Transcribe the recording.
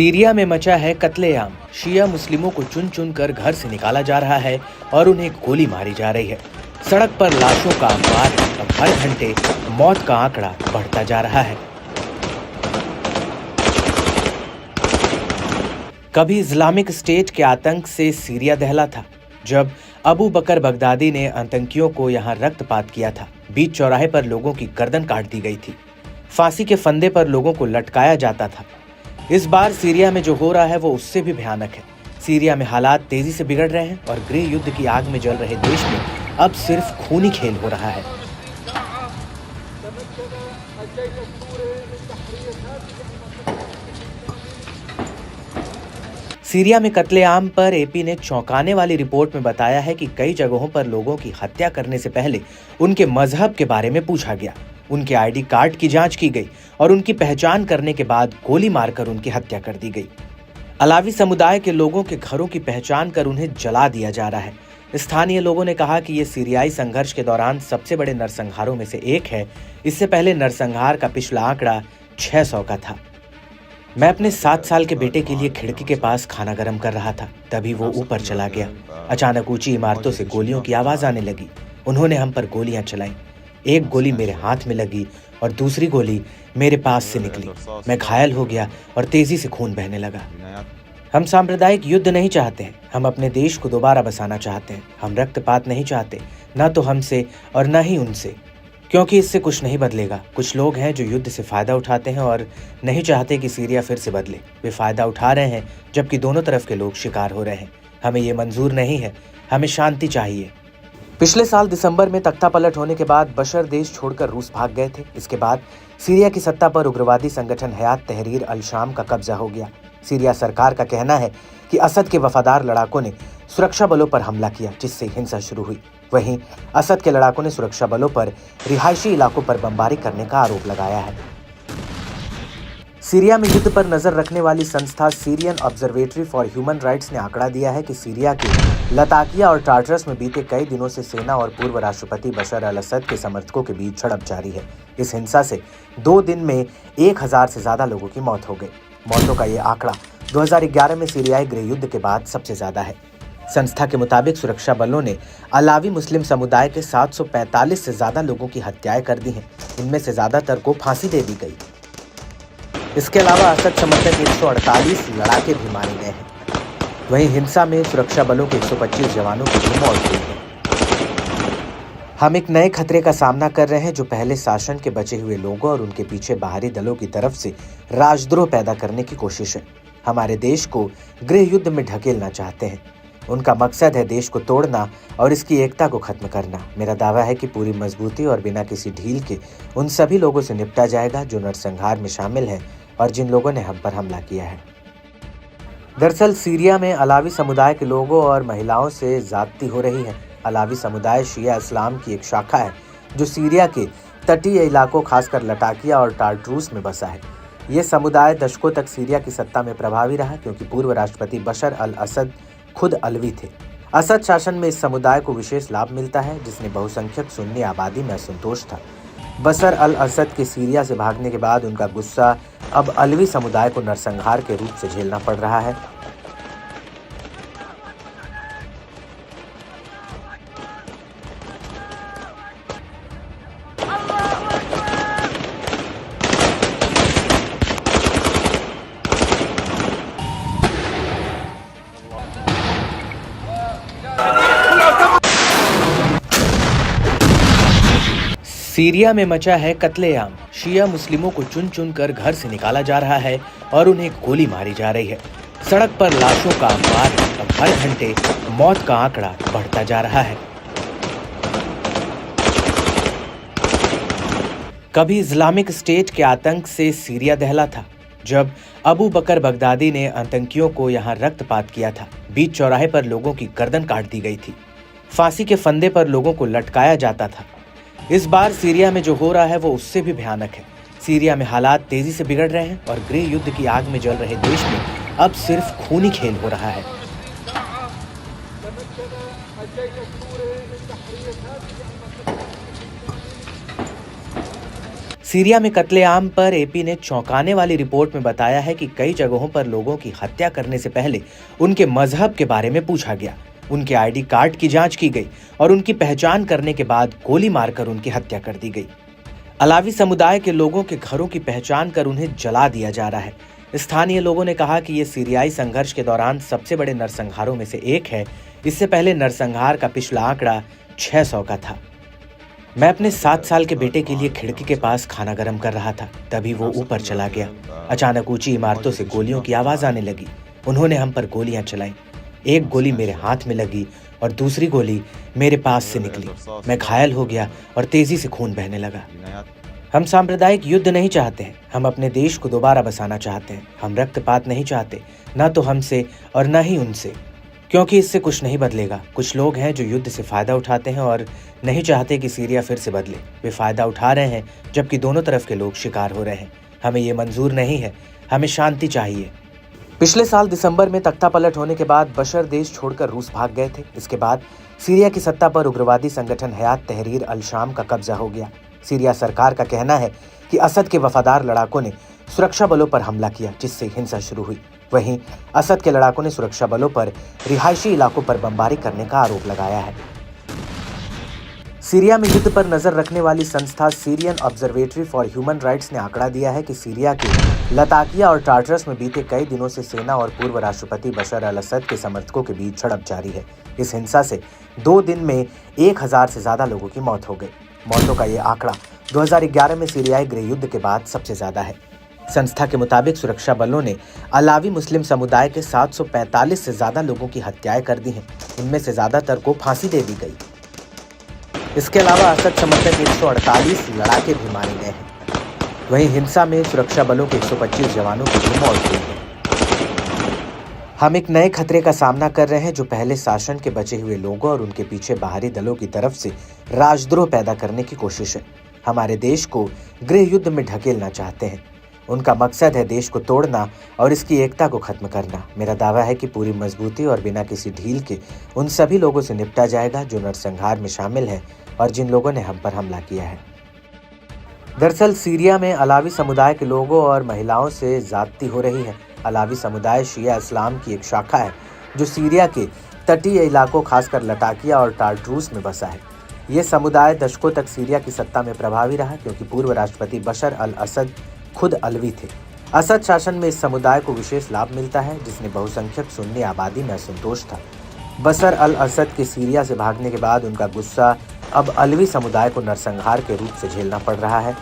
Syria में मचा है कत्लेआम। शिया मुस्लिमों को चुन चुन कर घर से निकाला जा रहा है और उन्हें गोली मारी जा रही है। सड़क पर लाशों का अंबार और हर घंटे मौत का आंकड़ा बढ़ता जा रहा है। कभी इस्लामिक स्टेट के आतंक से सीरिया दहला था, जब अबू बकर बगदादी ने आतंकियों को यहां रक्तपात किया था। बीच चौराहे पर लोगों की गर्दन काट दी गई थी। फांसी के फंदे पर लोगों को लटकाया जाता था। इस बार सीरिया में जो हो रहा है वो उससे भी भयानक है। सीरिया में हालात तेजी से बिगड़ रहे हैं और गृह युद्ध की आग में जल रहे देश में अब सिर्फ खूनी खेल हो रहा है। सीरिया में कत्लेआम पर एपी ने चौंकाने वाली रिपोर्ट में बताया है कि कई जगहों पर लोगों की हत्या करने से पहले उनके मजहब के बारे में पूछा गया, उनके आईडी कार्ड की जांच की गई और उनकी पहचान करने के बाद गोली मारकर उनकी हत्या कर दी गई। अलावी समुदाय के लोगों के घरों की पहचान कर उन्हें जला दिया जा रहा है। स्थानीय लोगों ने कहा कि ये सीरियाई संघर्ष के दौरान सबसे बड़े नरसंहारों में से एक है। इससे पहले नरसंहार का पिछला आंकड़ा 600 का था। मैं अपने 7 साल के बेटे के लिए खिड़की के पास खाना गर्म कर रहा था, तभी वो ऊपर चला गया। अचानक ऊंची इमारतों से गोलियों की आवाज आने लगी। उन्होंने हम पर गोलियां चलाई। एक गोली मेरे हाथ में लगी और दूसरी गोली मेरे पास से निकली। मैं घायल हो गया और तेजी से खून बहने लगा। हम सांप्रदायिक युद्ध नहीं चाहते हैं, हम अपने देश को दोबारा बसाना चाहते हैं। हम रक्तपात नहीं चाहते, ना तो हमसे और ना ही उनसे, क्योंकि इससे कुछ नहीं बदलेगा। कुछ लोग हैं जो युद्ध से फायदा उठाते हैं और नहीं चाहते कि सीरिया फिर से बदले। वे फायदा उठा रहे हैं जबकि दोनों तरफ के लोग शिकार हो रहे हैं। हमें ये मंजूर नहीं है। हमें शांति चाहिए। पिछले साल दिसंबर में तख्ता पलट होने के बाद बशर देश छोड़कर रूस भाग गए थे। इसके बाद सीरिया की सत्ता पर उग्रवादी संगठन हयात तहरीर अल शाम का कब्जा हो गया। सीरिया सरकार का कहना है कि असद के वफादार लड़ाकों ने सुरक्षा बलों पर हमला किया, जिससे हिंसा शुरू हुई। वहीं असद के लड़ाकों ने सुरक्षा बलों पर रिहायशी इलाकों पर बमबारी करने का आरोप लगाया है। सीरिया में युद्ध पर नजर रखने वाली संस्था Syrian observatory for human rights ने आंकड़ा दिया है कि सीरिया के लताकिया और टार्टरस में बीते कई दिनों से सेना और पूर्व राष्ट्रपति बशर अल असद के समर्थकों के बीच झड़प जारी है। इस हिंसा से 2 दिन में 1000 से ज्यादा लोगों की मौत हो गई। मौतों का ये आंकड़ा 2011 में सीरियाई गृह युद्ध के बाद सबसे ज्यादा है। संस्था के मुताबिक सुरक्षा बलों ने अलावी मुस्लिम समुदाय के 745 से ज्यादा लोगों की हत्याएं कर दी हैं। इनमें से ज्यादातर को फांसी दे दी गई। इसके अलावा असद समर्थक 148 लड़ाके भी मारे गए हैं। वहीं हिंसा में सुरक्षा बलों के 125 जवानों की भी मौत हुई है। हम एक नए खतरे का सामना कर रहे हैं, जो पहले शासन के बचे हुए लोगों और उनके पीछे बाहरी दलों की तरफ से राजद्रोह पैदा करने की कोशिश है। हमारे देश को गृह युद्ध में ढकेलना चाहते हैं। उनका मकसद है देश को तोड़ना और इसकी एकता को खत्म करना। मेरा दावा है कि पूरी मजबूती और बिना किसी ढील के उन सभी लोगों से निपटा जाएगा जो नरसंहार में शामिल हैं और जिन लोगों ने हम पर हमला किया है। दरअसल सीरिया में अलावी समुदाय के लोगों और महिलाओं से ज्यादती हो रही है। अलावी समुदाय शिया इस्लाम की एक शाखा है जो सीरिया के तटीय इलाकों, खासकर लटाकिया और टार्टरूस में बसा है। ये समुदाय दशकों तक सीरिया की सत्ता में प्रभावी रहा, क्योंकि पूर्व राष्ट्रपति बशर अल असद खुद अलवी थे। असद शासन में इस समुदाय को विशेष लाभ मिलता है, जिसमें बहुसंख्यक सुन्नी आबादी में असंतोष था। बशर अल असद के सीरिया से भागने के बाद उनका गुस्सा अब अलवी समुदाय को नरसंहार के रूप से झेलना पड़ रहा है। सीरिया में मचा है कत्लेआम। शिया मुस्लिमों को चुन चुन कर घर से निकाला जा रहा है और उन्हें गोली मारी जा रही है। सड़क पर लाशों का अंबार और हर घंटे मौत का आंकड़ा बढ़ता जा रहा है। कभी इस्लामिक स्टेट के आतंक से सीरिया दहला था, जब अबू बकर बगदादी ने आतंकियों को यहां रक्तपात किया था। बीच चौराहे पर लोगों की गर्दन काट दी गई थी। फांसी के फंदे पर लोगों को लटकाया जाता था। इस बार सीरिया में जो हो रहा है वो उससे भी भयानक है। सीरिया में हालात तेजी से बिगड़ रहे हैं और गृह युद्ध की आग में जल रहे देश में अब सिर्फ खूनी खेल हो रहा है। सीरिया में कत्लेआम पर एपी ने चौंकाने वाली रिपोर्ट में बताया है कि कई जगहों पर लोगों की हत्या करने से पहले उनके मजहब के बारे में पूछा गया, उनके आईडी कार्ड की जांच की गई और उनकी पहचान करने के बाद गोली मारकर उनकी हत्या कर दी गई। अलावी समुदाय के लोगों के घरों की पहचान कर उन्हें जला दिया जा रहा है। स्थानीय लोगों ने कहा कि ये सीरियाई संघर्ष के दौरान सबसे बड़े नरसंहारों में से एक है। इससे पहले नरसंहार का पिछला आंकड़ा 600 का था। मैं अपने 7 साल के बेटे के लिए खिड़की के पास खाना गर्म कर रहा था, तभी वो ऊपर चला गया। अचानक ऊंची इमारतों से गोलियों की आवाज आने लगी। उन्होंने हम पर गोलियां चलाई। एक गोली मेरे हाथ में लगी और दूसरी गोली मेरे पास से निकली। मैं घायल हो गया और तेजी से खून बहने लगा। हम सांप्रदायिक युद्ध नहीं चाहते हैं, हम अपने देश को दोबारा बसाना चाहते हैं। हम रक्तपात नहीं चाहते, ना तो हमसे और न ही उनसे, क्योंकि इससे कुछ नहीं बदलेगा। कुछ लोग हैं जो युद्ध से फायदा उठाते हैं और नहीं चाहते कि सीरिया फिर से बदले। वे फायदा उठा रहे हैं जबकि दोनों तरफ के लोग शिकार हो रहे हैं। हमें ये मंजूर नहीं है, हमें शांति चाहिए। पिछले साल दिसंबर में तख्तापलट होने के बाद बशर देश छोड़कर रूस भाग गए थे। इसके बाद सीरिया की सत्ता पर उग्रवादी संगठन हयात तहरीर अल शाम का कब्जा हो गया। सीरिया सरकार का कहना है कि असद के वफादार लड़ाकों ने सुरक्षा बलों पर हमला किया, जिससे हिंसा शुरू हुई। वहीं असद के लड़ाकों ने सुरक्षा बलों पर रिहायशी इलाकों पर बमबारी करने का आरोप लगाया है। सीरिया में युद्ध पर नजर रखने वाली संस्था Syrian observatory for human rights ने आंकड़ा दिया है कि सीरिया के लताकिया और टार्टरस में बीते कई दिनों से सेना और पूर्व राष्ट्रपति बशर अल असद के समर्थकों के बीच झड़प जारी है। इस हिंसा से 2 दिन में 1000 से ज्यादा लोगों की मौत हो गई। मौतों का ये आंकड़ा 2011 में सीरियाई गृह युद्ध के बाद सबसे ज्यादा है। संस्था के मुताबिक सुरक्षा बलों ने अलावी मुस्लिम समुदाय के 745 से ज्यादा लोगों की हत्याएं कर दी हैं। इनमें से ज्यादातर को फांसी दे दी गई। इसके अलावा असद समर्थक 148 लड़ाके भी मारे गए हैं। वहीं हिंसा में सुरक्षा बलों के 125 जवानों की भी मौत हुई है। हम एक नए खतरे का सामना कर रहे हैं, जो पहले शासन के बचे हुए लोगों और उनके पीछे बाहरी दलों की तरफ से राजद्रोह पैदा करने की कोशिश है। हमारे देश को गृह युद्ध में ढकेलना चाहते हैं। उनका मकसद है देश को तोड़ना और इसकी एकता को खत्म करना। मेरा दावा है कि पूरी मजबूती और बिना किसी ढील के उन सभी लोगों से निपटा जाएगा जो नरसंहार में शामिल हैं और जिन लोगों ने हम पर हमला किया है। दरअसल सीरिया में अलावी समुदाय के लोगों और महिलाओं से ज्यादती हो रही है। अलावी समुदाय शिया इस्लाम की एक शाखा है जो सीरिया के तटीय इलाकों, खासकर लताकिया और टार्टरूस में बसा है। ये समुदाय दशकों तक सीरिया की सत्ता में प्रभावी रहा, क्योंकि पूर्व राष्ट्रपति बशर अल असद खुद अलवी थे। असद शासन में इस समुदाय को विशेष लाभ मिलता है, जिसने बहुसंख्यक सुन्नी आबादी में असंतोष था। बशर अल असद के सीरिया से भागने के बाद उनका गुस्सा अब अलवी समुदाय को नरसंहार के रूप से झेलना पड़ रहा है।